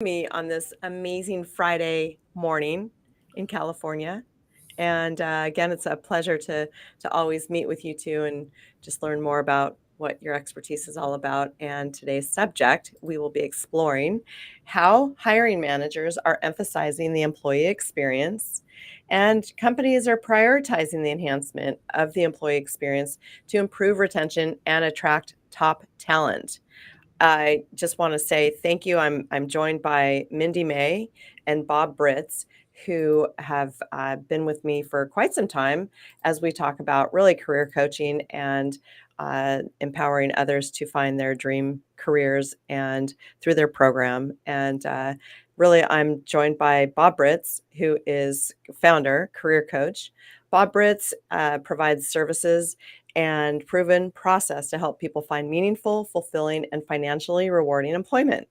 Me on this amazing Friday morning in California. And again, it's a pleasure to always meet with you two and just learn more about what your expertise is all about. And today's subject, we will be exploring how hiring managers are emphasizing the employee experience and companies are prioritizing the enhancement of the employee experience to improve retention and attract top talent. I just want to say thank you. I'm joined by Mindy May and Bob Britz, who have been with me for quite some time as we talk about really career coaching and empowering others to find their dream careers and through their program. And really, I'm joined by Bob Britz, who is founder, career coach. Bob Britz provides services and proven process to help people find meaningful, fulfilling, and financially rewarding employment.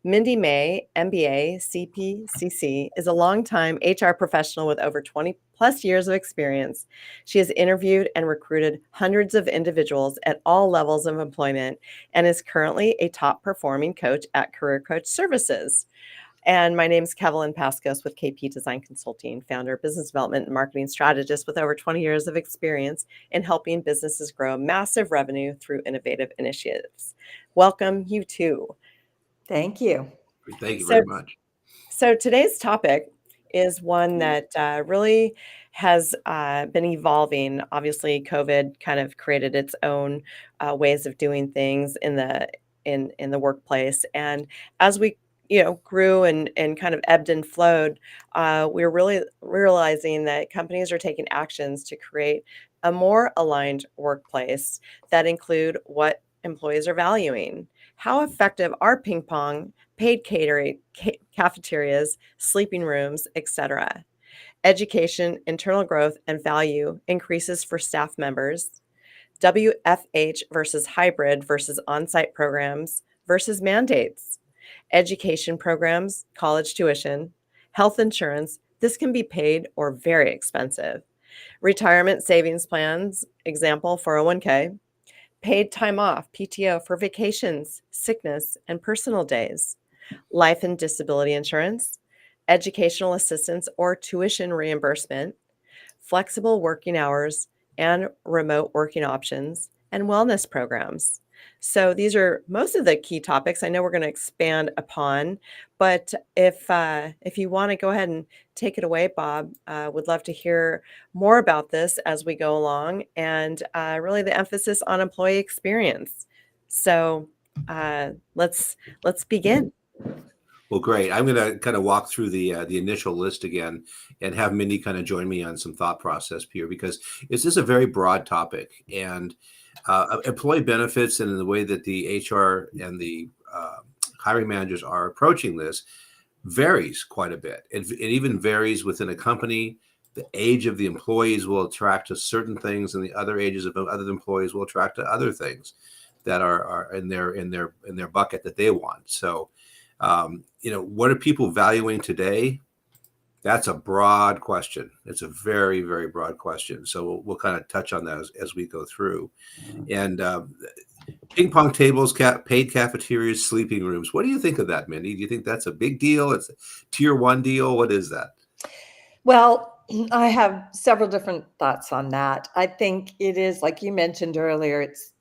Mindy May, MBA, CPCC, is a longtime HR professional with over 20 plus years of experience. She has interviewed and recruited hundreds of individuals at all levels of employment and is currently a top performing coach at Career Coach Services. And my name is Kevallyn Paskos with KP Design Consulting, founder, business development, and marketing strategist with over 20 years of experience in helping businesses grow massive revenue through innovative initiatives. Welcome, you too. Thank you. Thank you So, very much. so today's topic is one that really has been evolving. Obviously, COVID kind of created its own ways of doing things in the workplace, and as we grew and kind of ebbed and flowed, we're really realizing that companies are taking actions to create a more aligned workplace that include what employees are valuing. How effective are ping pong, paid catering, cafeterias, sleeping rooms, etc.? Education, internal growth, and value increases for staff members. WFH versus hybrid versus on-site programs versus mandates. Education programs, college tuition, health insurance, this can be paid or very expensive. Retirement savings plans, example 401k, paid time off, PTO for vacations, sickness, and personal days, life and disability insurance, educational assistance or tuition reimbursement, flexible working hours, and remote working options, and wellness programs. So these are most of the key topics I know we're going to expand upon, but if you want to go ahead and take it away, Bob, would love to hear more about this as we go along, and really the emphasis on employee experience. So let's begin. Well, great. I'm going to kind of walk through the initial list again and have Mindy kind of join me on some thought process here because this is a very broad topic and employee benefits and in the way that the HR and the hiring managers are approaching this varies quite a bit. It even varies within a company. The age of the employees will attract to certain things, and the other ages of other employees will attract to other things that are in their bucket that they want. So. What are people valuing today? That's a broad question. It's a very, very broad question. So we'll kind of touch on that as we go through. And ping pong tables, paid cafeterias, sleeping rooms. What do you think of that, Mindy? Do you think that's a big deal? It's a tier one deal? What is that? Well, I have several different thoughts on that. I think it is, like you mentioned earlier, it's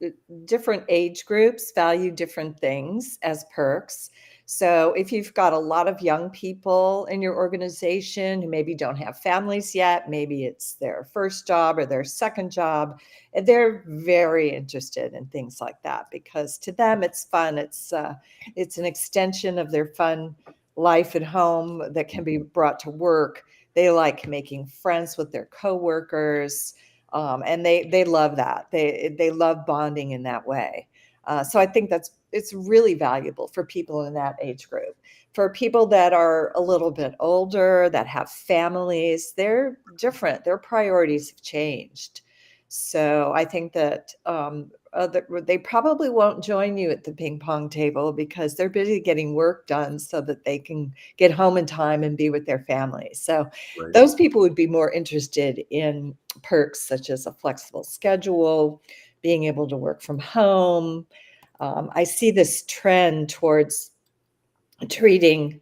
different age groups value different things as perks. So if you've got a lot of young people in your organization who maybe don't have families yet, maybe it's their first job or their second job, they're very interested in things like that because to them it's fun. It's an extension of their fun life at home that can be brought to work. They like making friends with their coworkers, and they love that. They love bonding in that way. So I think it's really valuable for people in that age group. For people that are a little bit older, that have families, they're different. Their priorities have changed. So I think that they probably won't join you at the ping pong table because they're busy getting work done so that they can get home in time and be with their families. So Right. those people would be more interested in perks such as a flexible schedule, being able to work from home. I see this trend towards treating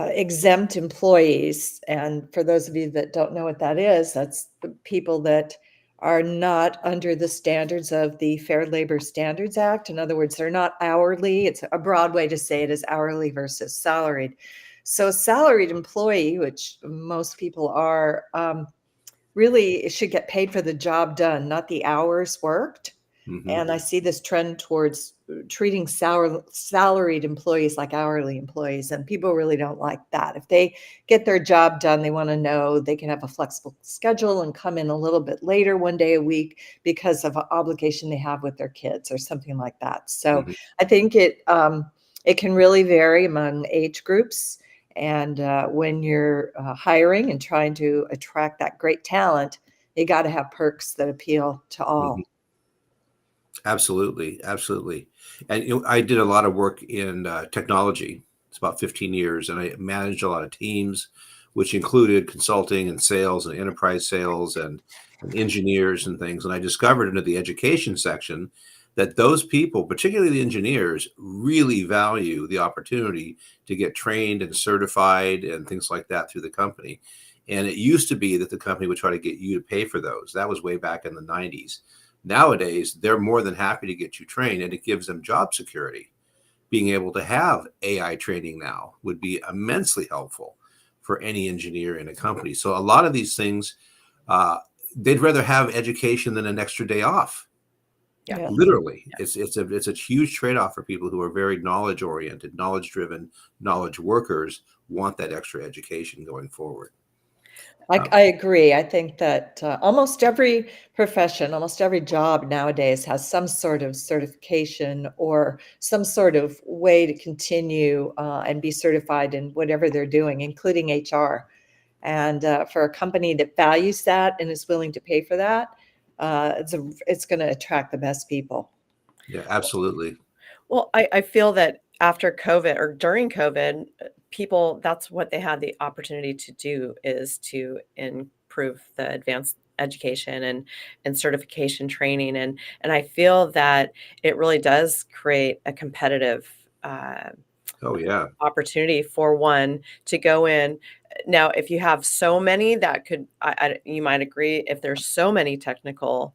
exempt employees. And for those of you that don't know what that is, that's the people that are not under the standards of the Fair Labor Standards Act. In other words, they're not hourly. It's a broad way to say it is hourly versus salaried. So a salaried employee, which most people are, really should get paid for the job done, not the hours worked. Mhm. And I see this trend towards treating salaried employees like hourly employees, and people really don't like that. If they get their job done, they want to know they can have a flexible schedule and come in a little bit later one day a week because of an obligation they have with their kids or something like that. So Mhm. I think it can really vary among age groups. And when you're hiring and trying to attract that great talent, you got to have perks that appeal to Mhm. all. Absolutely, absolutely. And I did a lot of work in technology. It's about 15 years, and I managed a lot of teams, which included consulting and sales and enterprise sales and engineers and things. And I discovered into the education section that those people, particularly the engineers, really value the opportunity to get trained and certified and things like that through the company. And it used to be that the company would try to get you to pay for those. That was way back in the 90s. Nowadays, they're more than happy to get you trained, and it gives them job security. Being able to have AI training now would be immensely helpful for any engineer in a company. So a lot of these things, uh, they'd rather have education than an extra day off. Yeah. Yes. Literally, it's a huge trade-off for people who are very knowledge oriented, knowledge driven, knowledge workers want that extra education going forward. I agree. I think that almost every profession, almost every job nowadays has some sort of certification or some sort of way to continue and be certified in whatever they're doing, including HR. And for a company that values that and is willing to pay for that, it's going to attract the best people. Yeah, absolutely. Well, I feel that after COVID or during COVID, people that's what they had the opportunity to do is to improve the advanced education and certification training and I feel that it really does create a competitive Oh yeah. opportunity for one to go in. Now, if you have so many that could, you might agree, if there's so many technical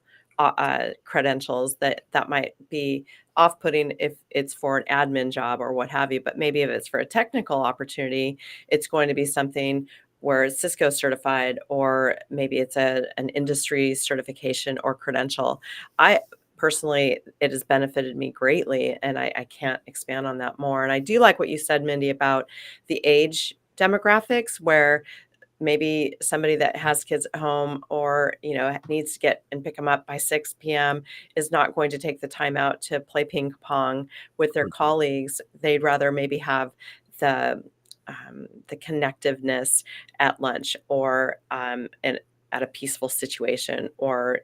credentials that might be off-putting if it's for an admin job or what have you. But maybe if it's for a technical opportunity, it's going to be something where it's Cisco certified, or maybe it's an industry certification or credential. I personally, it has benefited me greatly, and I can't expand on that more. And I do like what you said, Mindy, about the age demographics, where maybe somebody that has kids at home or needs to get and pick them up by 6 p.m. is not going to take the time out to play ping pong with their colleagues. They'd rather maybe have the connectiveness at lunch or and at a peaceful situation or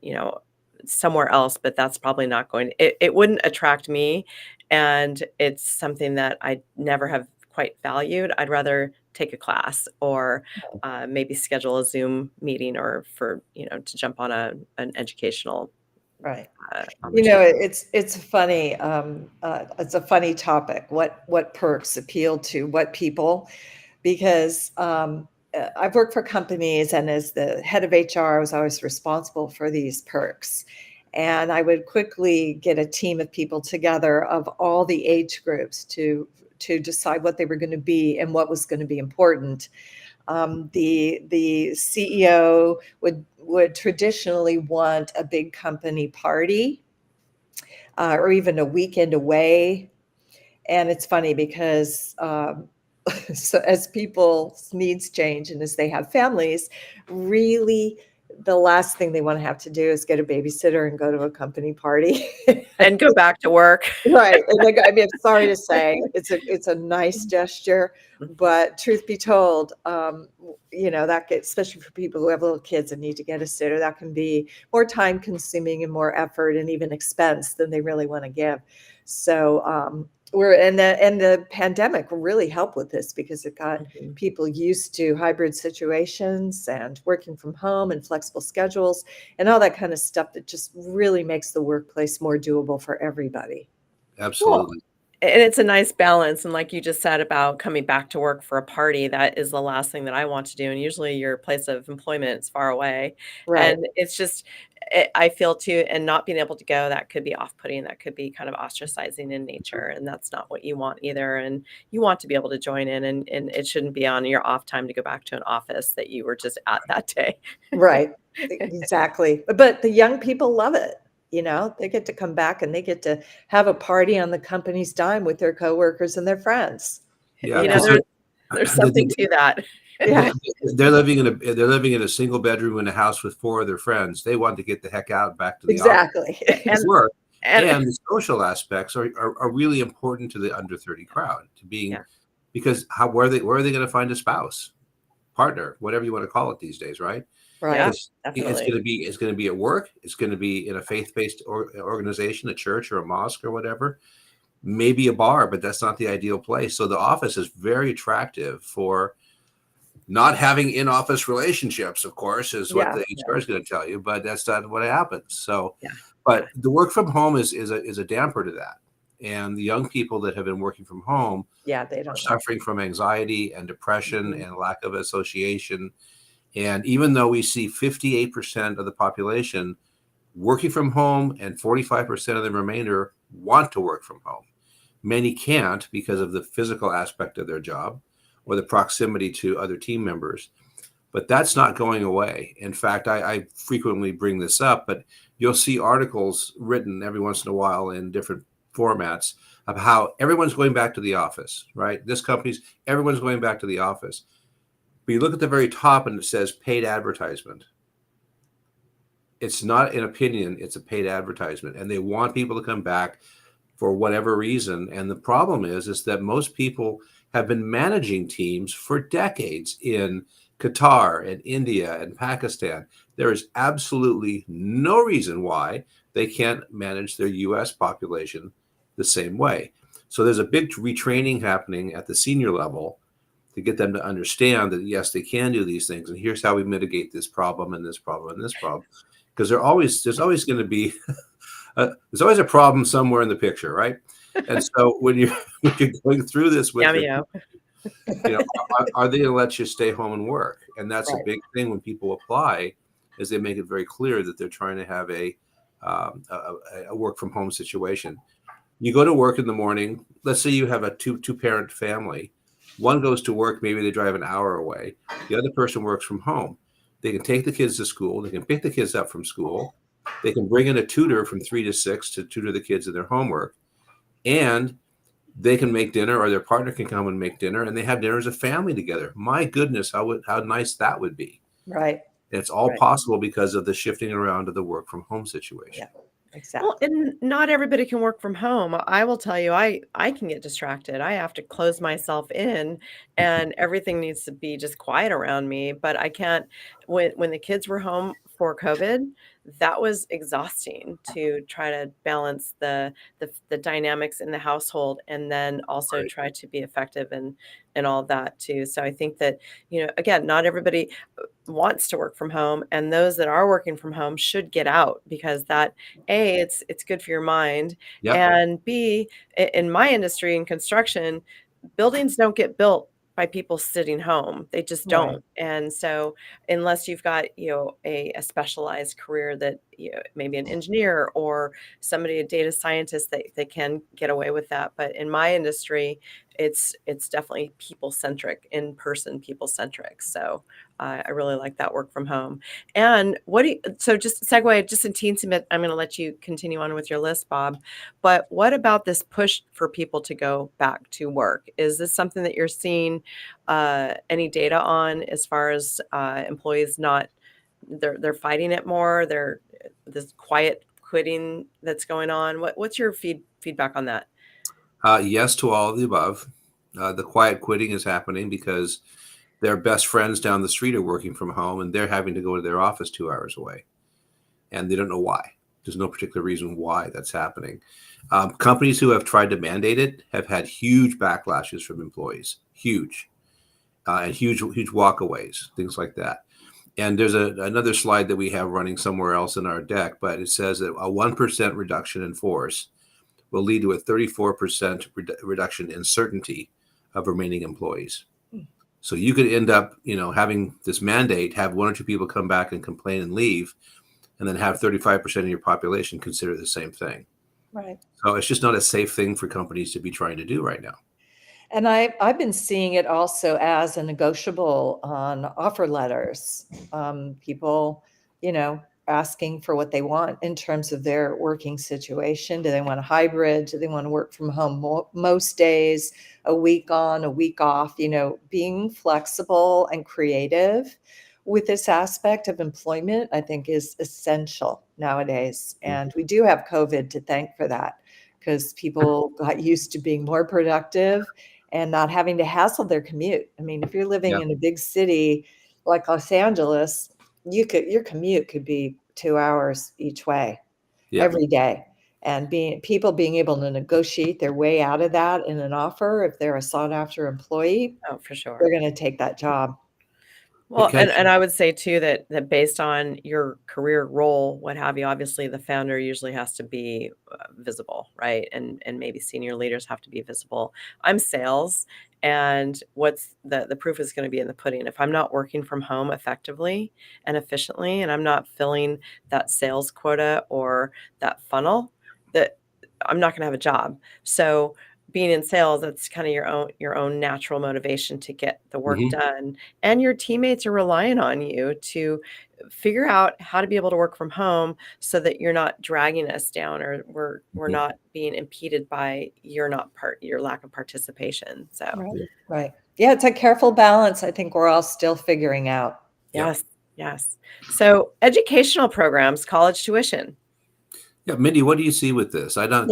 somewhere else, but that's probably not going it wouldn't attract me, and it's something that I never have quite valued. I'd rather take a class or, maybe schedule a Zoom meeting or for, to jump on an educational, Right. opportunity. It's a funny topic. What perks appeal to what people? Because I've worked for companies, and as the head of HR, I was always responsible for these perks. And I would quickly get a team of people together of all the age groups to decide what they were going to be and what was going to be important. The CEO would traditionally want a big company party or even a weekend away. And it's funny because so as people's needs change and as they have families, really the last thing they want to have to do is get a babysitter and go to a company party. And go back to work. Right. And I mean, I'm sorry to say it's a nice gesture, but truth be told, that gets, especially for people who have little kids and need to get a sitter, that can be more time consuming and more effort and even expense than they really want to give. So the pandemic really helped with this because it got Mhm. people used to hybrid situations and working from home and flexible schedules and all that kind of stuff that just really makes the workplace more doable for everybody. Well, Absolutely. And it's a nice balance, and like you just said about coming back to work for a party, that is the last thing that I want to do, and usually your place of employment is far away, Right. and it's just I feel too and not being able to go, that could be off-putting, that could be kind of ostracizing in nature, and that's not what you want either, and you want to be able to join in, and it shouldn't be on your off time to go back to an office that you were just at that day. Right. Exactly. But the young people love it. You know, they get to come back and they get to have a party on the company's dime with their coworkers and their friends. Yeah, You You know, know? because there's something to that. Yeah, they're living in a single bedroom in a house with four of their friends. They want to get the heck out back to the office exactly. to And work. and And the social aspects are really important to the under 30 crowd to being yeah, because where are they going to find a spouse, partner, whatever you want to call it these days, right? yeah, Right. Because definitely. it's going to be at work. It's going to be in a faith-based organization, a church or a mosque or whatever, maybe a bar, but that's not the ideal place. So the office is very attractive for not having in-office relationships, of course, is what Yeah. the HR is going to tell you, but that's not what happens. So, Yeah, yeah, but the work from home is a damper to that. And the young people that have been working from home Yeah, they are don't like suffering from anxiety and depression Mhm. and lack of association. And even though we see 58% of the population working from home and 45% of the remainder want to work from home, many can't because of the physical aspect of their job or the proximity to other team members. But that's not going away. In fact, I frequently bring this up, but you'll see articles written every once in a while in different formats of how everyone's going back to the office, right? Everyone's going back to the office. But you look at the very top and it says paid advertisement. It's not an opinion, it's a paid advertisement. And they want people to come back for whatever reason. And the problem is that most people have been managing teams for decades in Qatar and India and Pakistan. There is absolutely no reason why they can't manage their US population the same way. So there's a big retraining happening at the senior level to get them to understand that, yes, they can do these things. And here's how we mitigate this problem and this problem and this problem. Because there's always going to be there's always a problem somewhere in the picture, right? And so when you're when you're going through this with yummy, your, yeah. are they going to let you stay home and work? And that's a Right. big thing when people apply, is they make it very clear that they're trying to have a work from home situation. You go to work in the morning. Let's say you have a two parent family. One goes to work, maybe they drive an hour away. The other person works from home. They can take the kids to school. They can pick the kids up from school. They can bring in a tutor from 3 to 6 to tutor the kids in their homework. And they can make dinner, or their partner can come and make dinner, and they have dinner as a family together. My goodness, how nice that would be. Right. And it's all Right. possible because of the shifting around of the work from home situation. Yeah. Well, Exactly. and not everybody can work from home. I will tell you, I can get distracted. I have to close myself in, and everything needs to be just quiet around me. But I can't. When the kids were home for COVID, that was exhausting to try to balance the dynamics in the household, and then also Right. try to be effective and all of that too. So I think that again, not everybody wants to work from home, and those that are working from home should get out because that a it's good for your mind, Yep. and b in my industry in construction, buildings don't get built by people sitting home. They just Right. don't. And so unless you've got, a specialized career that, maybe an engineer or somebody, a data scientist that can get away with that. But in my industry, it's definitely people centric, in person people centric. So I really like that work from home. And so just segue just a teensy bit, I'm going to let you continue on with your list, Bob. But what about this push for people to go back to work? Is this something that you're seeing any data on as far as employees not they're fighting it more? They're this quiet quitting that's going on. What's your feedback on that? Yes to all of the above. The quiet quitting is happening because their best friends down the street are working from home and they're having to go to their office 2 hours away. And they don't know why. There's no particular reason why that's happening. Companies who have tried to mandate it have had huge backlashes from employees, huge, and huge walkaways, things like that. And there's another slide that we have running somewhere else in our deck, but it says that a 1% reduction in force will lead to a 34% reduction in certainty of remaining employees. So you could end up, having this mandate, have one or two people come back and complain and leave, and then have 35% of your population consider the same thing. Right. So it's just not a safe thing for companies to be trying to do right now. And I've been seeing it also as a negotiable on offer letters. People, asking for what they want in terms of their working situation. Do they want a hybrid? Do they want to work from home most days, a week on, a week off? Being flexible and creative with this aspect of employment, I think, is essential nowadays. And we do have COVID to thank for that, because people got used to being more productive and not having to hassle their commute. I mean, if you're living in a big city like Los Angeles, your commute could be 2 hours each way every day. And people being able to negotiate their way out of that in an offer, if they're a sought after employee, Oh, for sure. they're going to take that job. Well, and I would say too that based on your career role, what have you, obviously the founder usually has to be visible, right? And maybe senior leaders have to be visible. I'm sales, and what's the proof is going to be in the pudding. If I'm not working from home effectively and efficiently, and I'm not filling that sales quota or that funnel, that I'm not going to have a job. So being in sales, that's kind of your own natural motivation to get the work done, and your teammates are relying on you to figure out how to be able to work from home so that you're not dragging us down, or we're not being impeded by your lack of participation. So Right. Yeah, it's a careful balance. I think we're all still figuring out. yes. So educational programs, college tuition. Yeah, Mindy, what do you see with this? I don't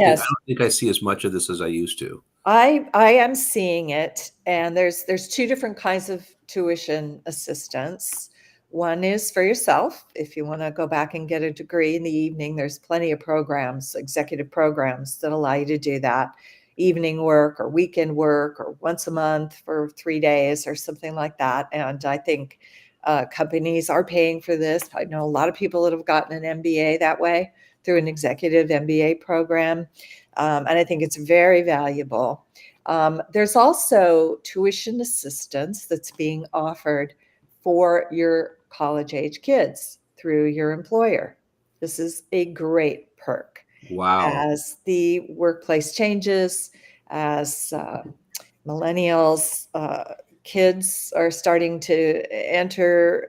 think I see as much of this as I used to. I am seeing it, and there's two different kinds of tuition assistance. One is for yourself. If you want to go back and get a degree in the evening, there's plenty of programs, executive programs, that allow you to do that. Evening work or weekend work, or once a month for 3 days or something like that. And I think companies are paying for this. I know a lot of people that have gotten an MBA that way, through an executive MBA program. And I think it's very valuable. There's also tuition assistance that's being offered for your college-age kids through your employer. This is a great perk. Wow. As the workplace changes, as millennials, kids are starting to enter,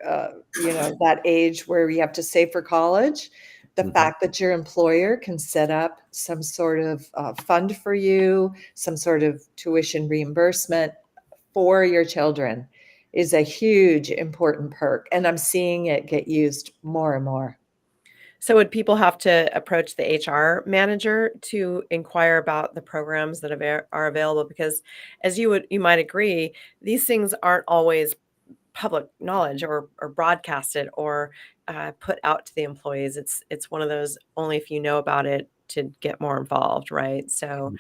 that age where you have to save for college. The fact that your employer can set up some sort of fund for you, some sort of tuition reimbursement for your children, is a huge, important perk. And I'm seeing it get used more and more. So would people have to approach the HR manager to inquire about the programs that are available? Because as you might agree, these things aren't always public knowledge or broadcasted or put out to the employees. It's one of those, only if you know about it to get more involved, right? So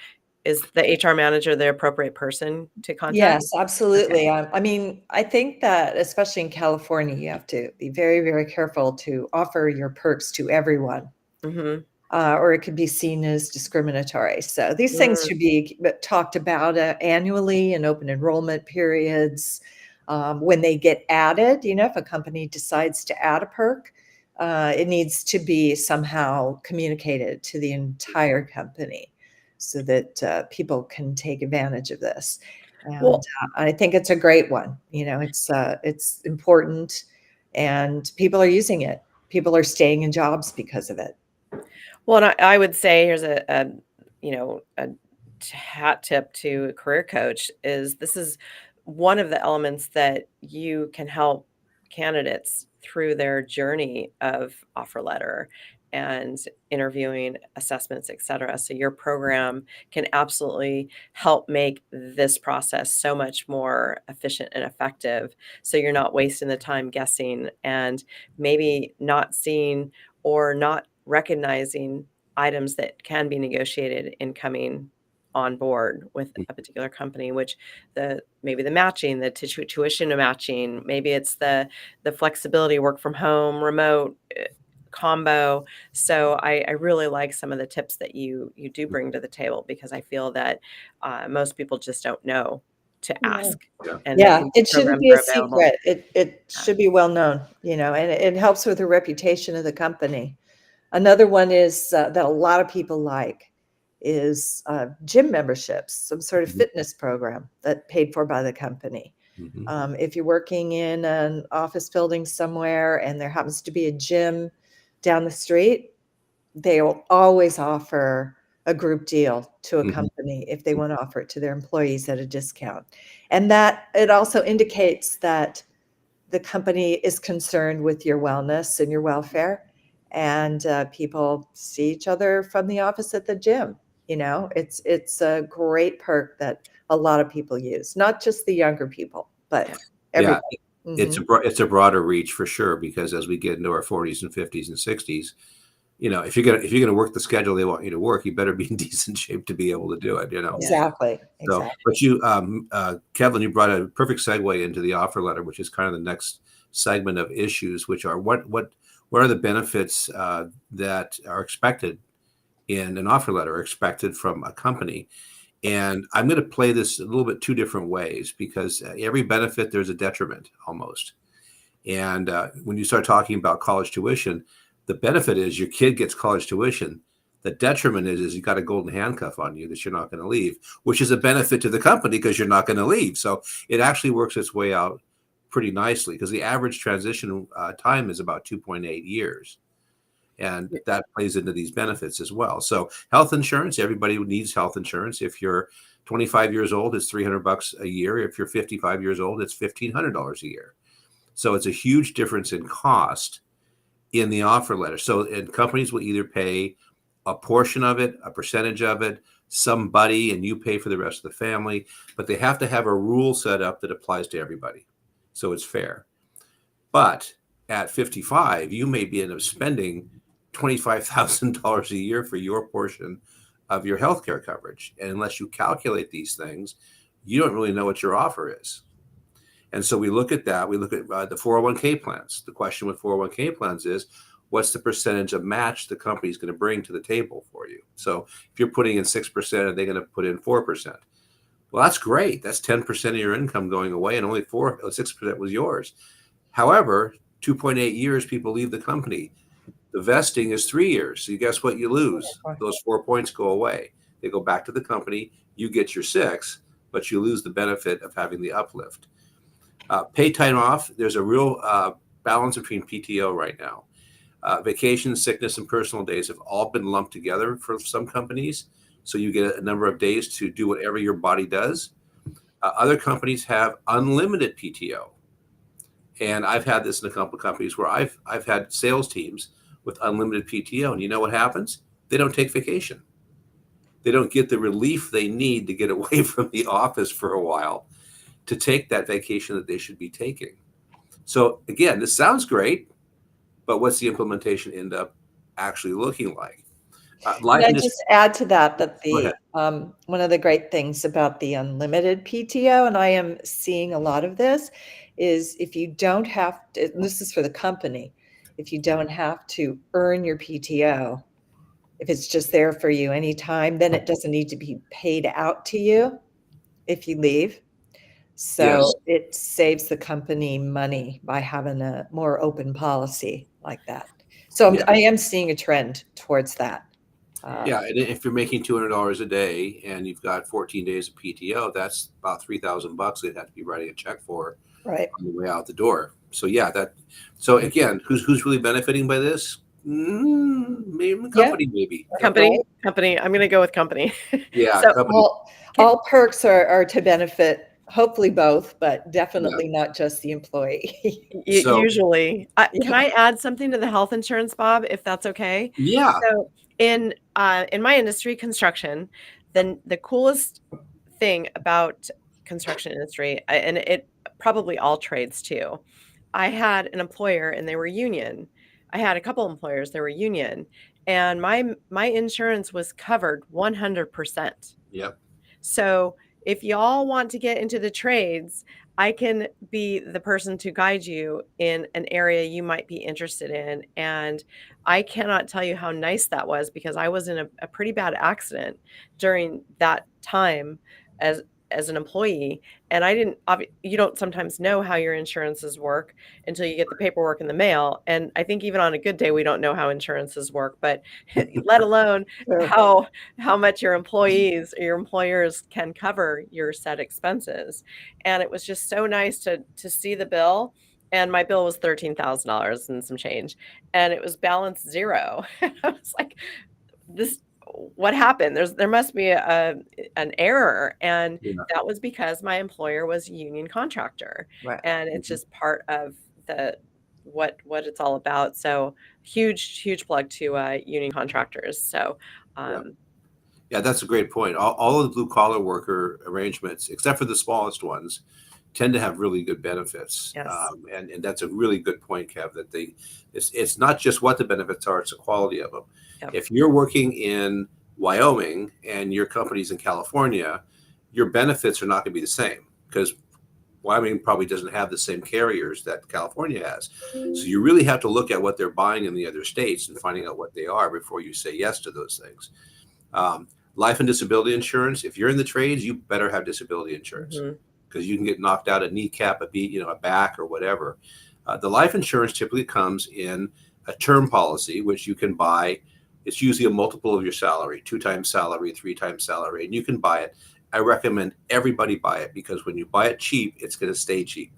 is the HR manager the appropriate person to contact? Yes, absolutely. I mean, I think that especially in California, you have to be very, very careful to offer your perks to everyone. Or it could be seen as discriminatory. So these things should be talked about annually in open enrollment periods. When they get added, if a company decides to add a perk, it needs to be somehow communicated to the entire company so that people can take advantage of this. And I think it's a great one. It's important, and people are using it. People are staying in jobs because of it. Well, and I would say here's a hat tip to a career coach is this is one of the elements that you can help candidates through their journey of offer letter and interviewing, assessments, et cetera. So your program can absolutely help make this process so much more efficient and effective. So you're not wasting the time guessing and maybe not seeing or not recognizing items that can be negotiated in coming on board with a particular company, which maybe the matching, the tuition matching, maybe it's the flexibility, work from home, remote, combo. So I really like some of the tips that you do bring to the table, because I feel that most people just don't know to Yeah. ask. Yeah. And Yeah, these it shouldn't programs be a are available. secret. It Yeah. should be well known, and it helps with the reputation of the company. Another one is that a lot of people like is gym memberships, some sort of Mhm. fitness program that paid for by the company. Mhm. If you're working in an office building somewhere and there happens to be a gym down the street, they will always offer a group deal to a Mhm. company if they want to offer it to their employees at a discount. And that it also indicates that the company is concerned with your wellness and your welfare. And people see each other from the office at the gym. It's a great perk that a lot of people use, not just the younger people, but Yeah. Yeah, everybody. it's Mhm. it's a broader reach for sure, because as we get into our 40s and 50s and 60s, if you're gonna work the schedule they want you to work, you better be in decent shape to be able to do it. Yeah. Exactly. So, Exactly. but Kevin, you brought a perfect segue into the offer letter, which is kind of the next segment of issues, which are what are the benefits that are expected in an offer letter, or expected from a company. And I'm going to play this a little bit two different ways, because every benefit, there's a detriment almost. And when you start talking about college tuition, the benefit is your kid gets college tuition. The detriment is you got a golden handcuff on you that you're not going to leave, which is a benefit to the company because you're not going to leave. So it actually works its way out pretty nicely, because the average transition time is about 2.8 years. And that plays into these benefits as well. So health insurance, everybody needs health insurance. If you're 25 years old, it's $300 a year. If you're 55 years old, it's $1,500 a year. So it's a huge difference in cost in the offer letter. So, and companies will either pay a portion of it, a percentage of it, somebody, and you pay for the rest of the family, but they have to have a rule set up that applies to everybody. So it's fair. But at 55, you may be end up spending $25,000 a year for your portion of your healthcare coverage. And unless you calculate these things, you don't really know what your offer is. And so we look at that. We look at the 401k plans. The question with 401k plans is, what's the percentage of match the company is going to bring to the table for you? So if you're putting in 6% and they're going to put in 4%, well, that's great. That's 10% of your income going away, and only 6% was yours. However, 2.8 years, people leave the company. The vesting is 3 years. So guess what? You lose. Those 4 points go away. They go back to the company. You get your 6, but you lose the benefit of having the uplift. Pay time off, there's a real balance between PTO right now. Vacation, sickness, and personal days have all been lumped together for some companies. So you get a number of days to do whatever your body does. Other companies have unlimited PTO. And I've had this in a couple of companies where I've had sales teams with unlimited PTO. And you know what happens? They don't take vacation. They don't get the relief they need to get away from the office for a while to take that vacation that they should be taking. So again, this sounds great, but what's the implementation end up actually looking like? Can I Liveness. just add to that, Go ahead. one of the great things about the unlimited PTO, and I am seeing a lot of this, is if you don't have to, and this is for the company, if you don't have to earn your PTO, if it's just there for you anytime, then it doesn't need to be paid out to you if you leave. Yes. So it saves the company money by having a more open policy like that. So Yeah. I am seeing a trend towards that. Yeah. And if you're making $200 a day and you've got 14 days of PTO, that's about $3,000 they'd have to be writing a check for Right. on the way out the door. So yeah, so again, who's really benefiting by this? Maybe the Yeah. company, maybe. Company. I'm going to go with company. Yeah, So company. All perks are to benefit, hopefully both, but Yeah. definitely not just the employee. So usually, can Yeah. I add something to the health insurance, Bob, if that's okay? yeah. So in my industry, construction, then the coolest thing about construction industry, and it probably all trades too. I had an employer and they were union. I had a couple employers, they were union, and my insurance was covered 100%. Yep. So if y'all want to get into the trades, I can be the person to guide you in an area you might be interested in. And I cannot tell you how nice that was, because I was in a pretty bad accident during that time as an employee. And I didn't, you don't sometimes know how your insurances work until you get the paperwork in the mail. And I think even on a good day, we don't know how insurances work, but let alone Sure. how much your employees or your employers can cover your said expenses. And it was just so nice to see the bill. And my bill was $13,000 and some change, and it was balanced zero. I was like, this, what happened? There must be an error. And Yeah. that was because my employer was a union contractor. Right. And it's just part of the what it's all about. So huge plug to union contractors. So Yeah. Yeah, that's a great point. All of the blue collar worker arrangements, except for the smallest ones, tend to have really good benefits. Yes. And that's a really good point, Kev, that it's not just what the benefits are, it's the quality of them. Yep. If you're working in Wyoming and your company's in California, your benefits are not going to be the same, because Wyoming probably doesn't have the same carriers that California has. So you really have to look at what they're buying in the other states and finding out what they are before you say yes to those things. Life and disability insurance. If you're in the trades, you better have disability insurance, because you can get knocked out, a kneecap, a back, or whatever. The life insurance typically comes in a term policy, which you can buy. It's usually a multiple of your salary, 2 times salary, 3 times salary, and you can buy it. I recommend everybody buy it, because when you buy it cheap, it's going to stay cheap.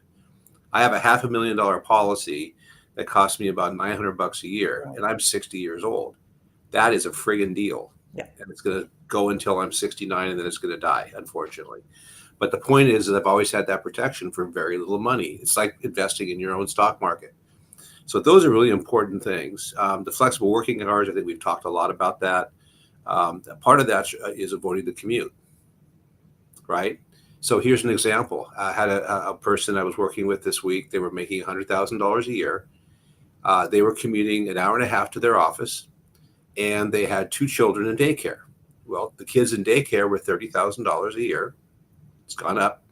I have a $500,000 policy that costs me about $900 a year, and I'm 60 years old. That is a friggin' deal. Yeah. And it's going to go until I'm 69, and then it's going to die, unfortunately. But the point is that I've always had that protection for very little money. It's like investing in your own stock market. So those are really important things. The flexible working hours, I think we've talked a lot about that. Part of that is avoiding the commute, right? So here's an example. I had a person I was working with this week. They were making $100,000 a year. They were commuting an hour and a half to their office, and they had 2 children in daycare. Well, the kids in daycare were $30,000 a year. It's gone up.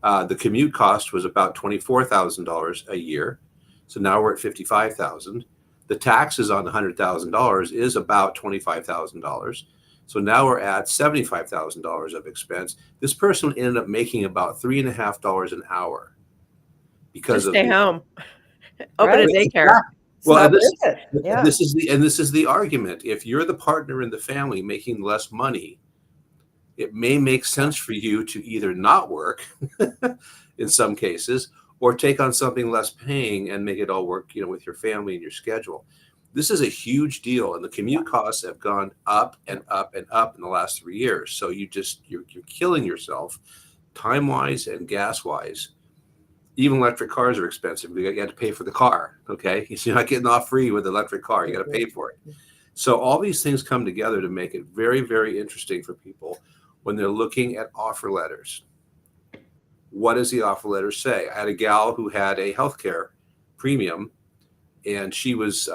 The commute cost was about $24,000 a year. So now we're at $55,000. The taxes on $100,000 is about $25,000. So now we're at $75,000 of expense. This person ended up making about $3.50 an hour because just of stay home, open a daycare. Well, Yeah. this is the argument. If you're the partner in the family making less money, it may make sense for you to either not work in some cases, or take on something less paying and make it all work, with your family and your schedule. This is a huge deal, and the commute costs have gone up and up and up in the last 3 years. So you're killing yourself, time-wise and gas-wise. Even electric cars are expensive. You have to pay for the car. Okay, you're not getting off free with an electric car. You got to pay for it. So all these things come together to make it very, very interesting for people when they're looking at offer letters. What does the offer letter say? I had a gal who had a healthcare premium, and she was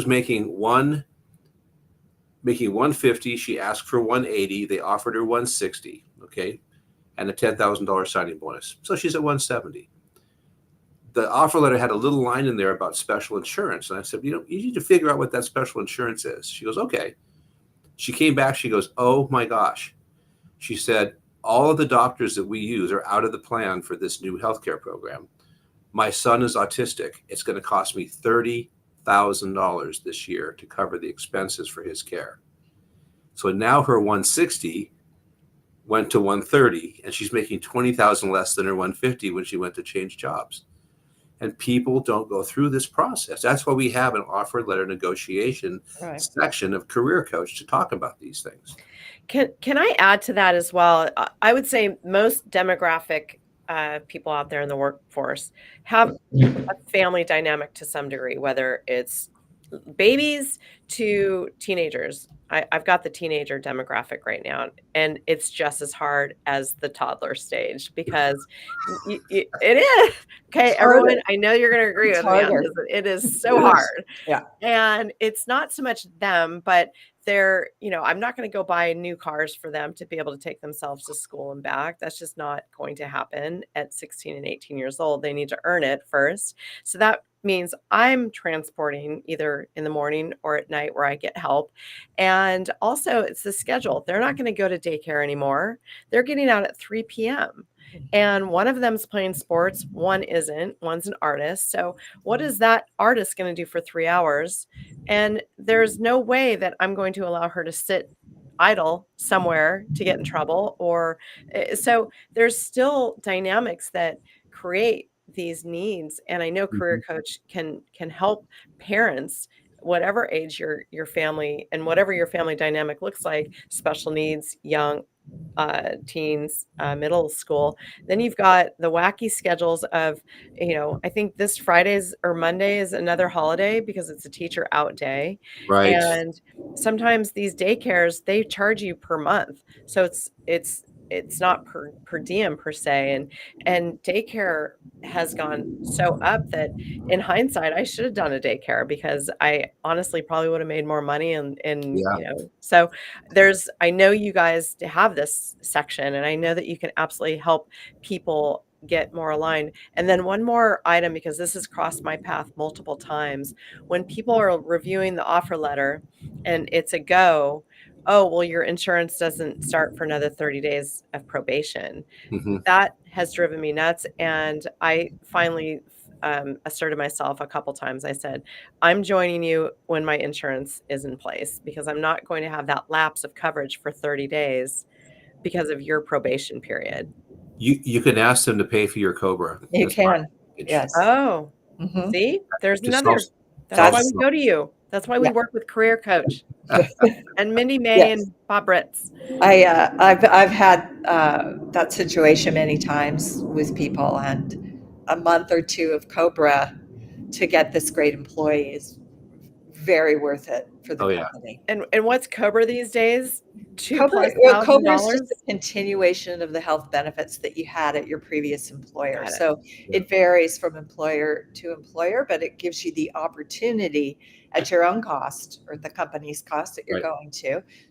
making 150. She asked for 180. They offered her 160. Okay, and a $10,000 signing bonus. So she's at 170. The offer letter had a little line in there about special insurance. And I said, you need to figure out what that special insurance is. She goes, okay. She came back. She goes, oh my gosh. She said, all of the doctors that we use are out of the plan for this new healthcare program. My son is autistic. It's going to cost me $30,000 this year to cover the expenses for his care. So now her 160 went to 130, and she's making $20,000 less than her 150 when she went to change jobs. And people don't go through this process. That's why we have an offer letter negotiation section of Career Coach to talk about these things. Can I add to that as well? I would say most demographic people out there in the workforce have a family dynamic to some degree, whether it's babies to teenagers. I've got the teenager demographic right now, and it's just as hard as the toddler stage, because it is. Okay, everyone, I know you're going to agree with me on this. It is so hard. Yeah. And it's not so much them, but they're, I'm not going to go buy new cars for them to be able to take themselves to school and back. That's just not going to happen at 16 and 18 years old. They need to earn it first. So that means I'm transporting either in the morning or at night where I get help. And also, it's the schedule. They're not going to go to daycare anymore. They're getting out at 3 p.m. And one of them's playing sports, one isn't. One's an artist. So, what is that artist going to do for 3 hours? And there's no way that I'm going to allow her to sit idle somewhere to get in trouble. Or so there's still dynamics that create these needs. And I know career Mhm. coach can help parents, whatever age your family and whatever your family dynamic looks like, special needs, young, teens, middle school. Then you've got the wacky schedules of, I think this Fridays or Monday is another holiday because it's a teacher out day. Right. And sometimes these daycares, they charge you per month. So it's not per diem per se. And daycare has gone so up that in hindsight, I should have done a daycare because I honestly probably would have made more money and Yeah. so I know you guys have this section, and I know that you can absolutely help people get more aligned. And then one more item, because this has crossed my path multiple times. When people are reviewing the offer letter and it's a go, oh, well, your insurance doesn't start for another 30 days of probation. Hmm. That has driven me nuts. And I finally asserted myself a couple times. I said, I'm joining you when my insurance is in place because I'm not going to have that lapse of coverage for 30 days because of your probation period. You can ask them to pay for your Cobra. You That's my can. package. Yes. Oh, Mhm. see, there's Just another. That's why solves That's we go to you. That's why we yeah. work with Career Coach and Mindy May Yes. and Bob Britz. I've had that situation many times with people, and a month or two of Cobra to get this great employee is very worth it for the Oh yeah. company. And what's Cobra these days? Two Cobra, plus well, thousand Cobra is just dollars. a continuation of the health benefits that you had at your previous employer. Got it. So Yeah. it varies from employer to employer, but it gives you the opportunity at your own cost or the company's cost that you're Right. going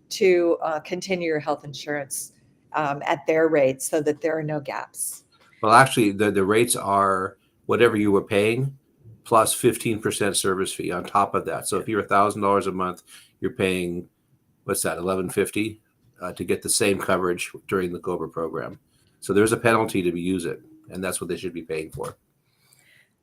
to continue your health insurance at their rate so that there are no gaps. Well, actually, the rates are whatever you were paying plus 15% service fee on top of that. So if you're $1,000 a month, you're paying what's that, 1150 to get the same coverage during the Cobra program. So there's a penalty to use it, and that's what they should be paying for.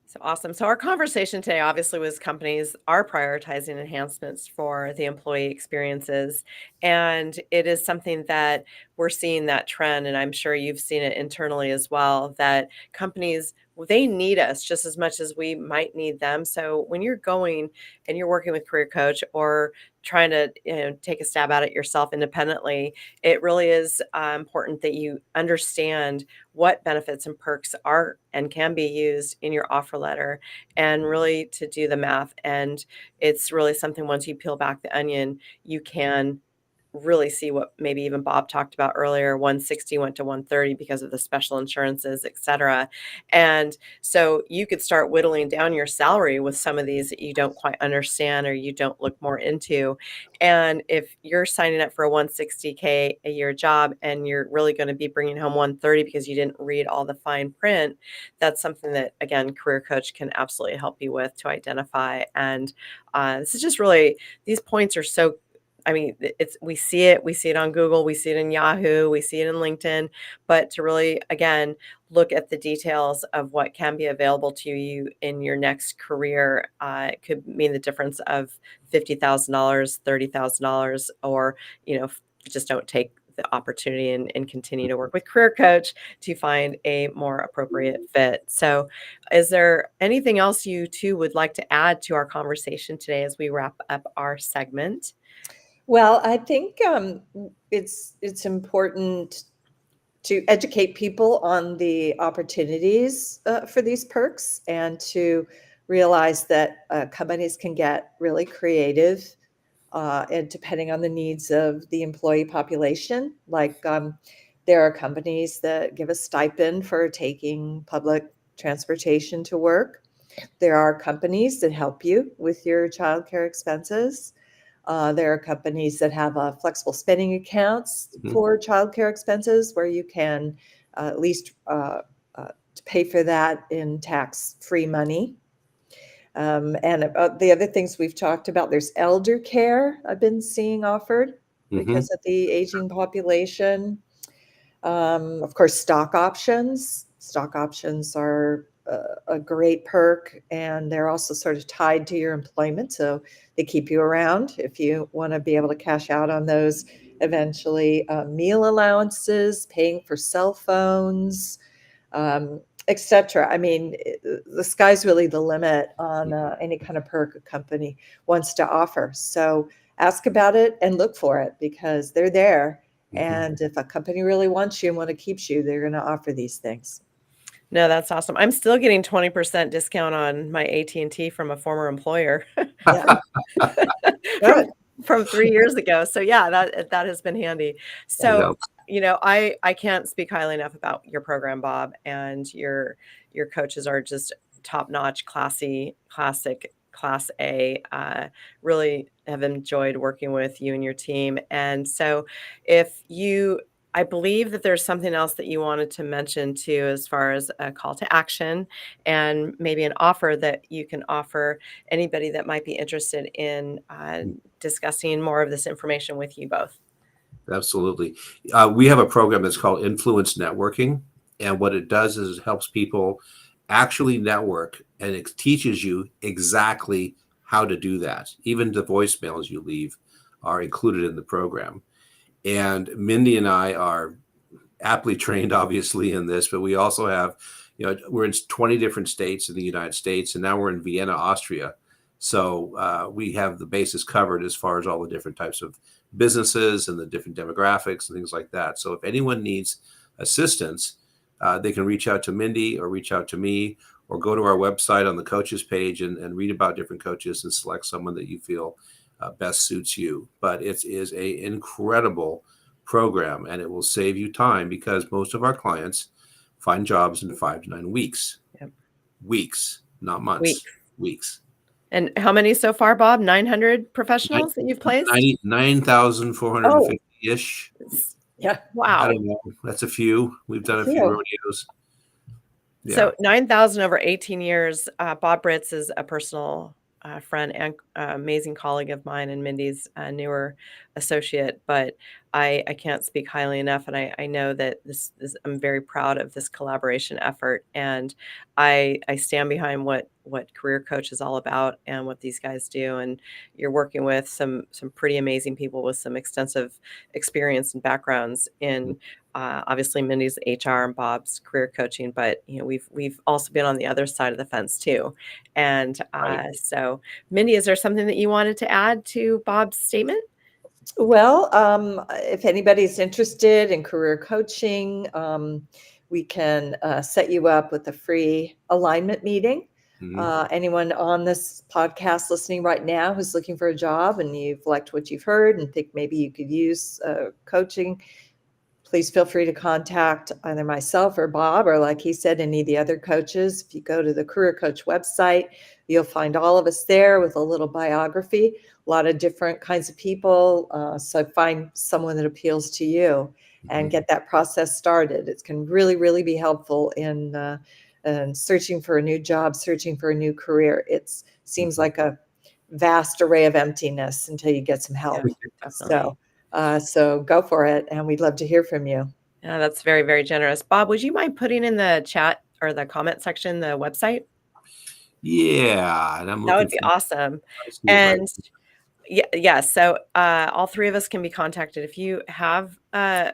So awesome. So our conversation today obviously was companies are prioritizing enhancements for the employee experiences. And it is something that we're seeing that trend. And I'm sure you've seen it internally as well, that companies, they need us just as much as we might need them. So when you're going and you're working with Career Coach or trying to take a stab at it yourself independently, it really is important that you understand what benefits and perks are and can be used in your offer letter and really to do the math. And it's really something once you peel back the onion, you can really see what maybe even Bob talked about earlier. 160 went to 130 because of the special insurances, et cetera. And so you could start whittling down your salary with some of these that you don't quite understand or you don't look more into. And if you're signing up for a 160K a year job and you're really going to be bringing home 130 because you didn't read all the fine print, that's something that, again, Career Coach can absolutely help you with to identify. And this is just really, these points are so, I mean, we see it on Google, we see it in Yahoo, we see it in LinkedIn, but to really, again, look at the details of what can be available to you in your next career. It could mean the difference of $50,000, $30,000, or, just don't take the opportunity and continue to work with Career Coach to find a more appropriate fit. So is there anything else you two would like to add to our conversation today as we wrap up our segment? Well, I think it's important to educate people on the opportunities for these perks and to realize that companies can get really creative and depending on the needs of the employee population. Like there are companies that give a stipend for taking public transportation to work. There are companies that help you with your childcare expenses. There are companies that have flexible spending accounts Mhm. for childcare expenses where you can at least pay for that in tax-free money. And the other things we've talked about, there's elder care I've been seeing offered because of the aging population. Of course, stock options. Stock options are a great perk, and they're also sort of tied to your employment. So they keep you around if you want to be able to cash out on those eventually. Meal allowances, paying for cell phones, etc. I mean, the sky's really the limit on any kind of perk a company wants to offer. So ask about it and look for it because they're there. And if a company really wants you and want to keep you, they're going to offer these things. No, that's awesome. I'm still getting 20% discount on my AT&T from a former employer Yeah, from good. from 3 years ago. So yeah, that has been handy. That So, helps. I can't speak highly enough about your program, Bob, and your coaches are just top-notch, classy, classic, class A. Really have enjoyed working with you and your team. And so if you I believe that there's something else that you wanted to mention too, as far as a call to action and maybe an offer that you can offer anybody that might be interested in discussing more of this information with you both. Absolutely. We have a program that's called Influence Networking. And what it does is it helps people actually network, and it teaches you exactly how to do that. Even the voicemails you leave are included in the program. And Mindy and I are aptly trained, obviously, in this, but we also have, we're in 20 different states in the United States, and now we're in Vienna, Austria. So we have the bases covered as far as all the different types of businesses and the different demographics and things like that. So if anyone needs assistance, they can reach out to Mindy or reach out to me or go to our website on the coaches page and read about different coaches and select someone that you feel best suits you. But it is a incredible program, and it will save you time because most of our clients find jobs in 5 to 9 weeks. Yep. Weeks, not months. Weeks. Weeks. And how many so far, Bob? 900 professionals that you've placed? 99,450 ish. Yeah. I Wow. don't know. That's a few. We've done a few rodeos. Yeah. So 9,000 over 18 years. Bob Britz is a personal friend and amazing colleague of mine and Mindy's newer associate. But I can't speak highly enough. And I know that I'm very proud of this collaboration effort. And I stand behind what Career Coach is all about and what these guys do. And you're working with some pretty amazing people with some extensive experience and backgrounds in obviously Mindy's HR and Bob's career coaching, but we've also been on the other side of the fence too. And Right. so Mindy, is there something that you wanted to add to Bob's statement? Well, if anybody's interested in career coaching, we can set you up with a free alignment meeting. Mhm. Anyone on this podcast listening right now who's looking for a job and you've liked what you've heard and think maybe you could use coaching, please feel free to contact either myself or Bob, or like he said, any of the other coaches. If you go to the Career Coach website, you'll find all of us there with a little biography, a lot of different kinds of people. So find someone that appeals to you and get that process started. It can really, really be helpful in searching for a new job, searching for a new career. It seems like a vast array of emptiness until you get some help. Yeah, definitely. So go for it, and we'd love to hear from you. Yeah, that's very, very generous. Bob, would you mind putting in the chat or the comment section the website? Yeah. And I'm That looking would be for awesome. my. And yeah, so all three of us can be contacted. If you have a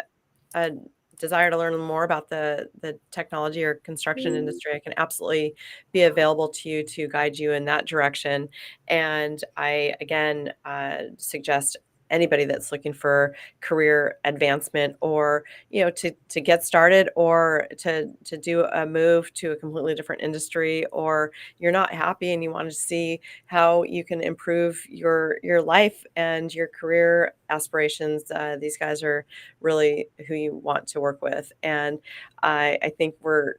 desire to learn more about the technology or construction industry, I can absolutely be available to you to guide you in that direction. And I, again, suggest anybody that's looking for career advancement or to get started or to do a move to a completely different industry, or you're not happy and you want to see how you can improve your life and your career aspirations. These guys are really who you want to work with, and I think we're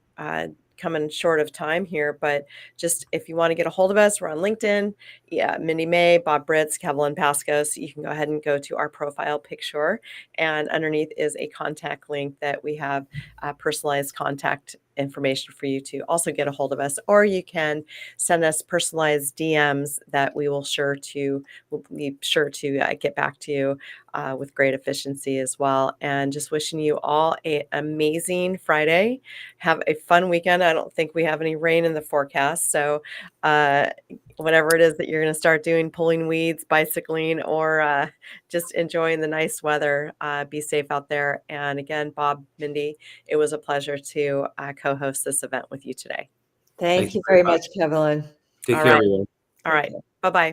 coming short of time here, but just if you want to get a hold of us, we're on LinkedIn. Yeah, Mindy May, Bob Britz, Kevallyn, Paskos. You can go ahead and go to our profile picture, and underneath is a contact link that we have personalized contact information for you to also get a hold of us, or you can send us personalized DMs that we'll be sure to get back to you with great efficiency as well. And just wishing you all an amazing Friday. Have a fun weekend. I don't think we have any rain in the forecast, so whatever it is that you're going to start doing, pulling weeds, bicycling, or just enjoying the nice weather, be safe out there. And again, Bob, Mindy, it was a pleasure to co-host this event with you today. Thank you very much, Kevallyn. Take All care, right. everyone. All right. Bye-bye.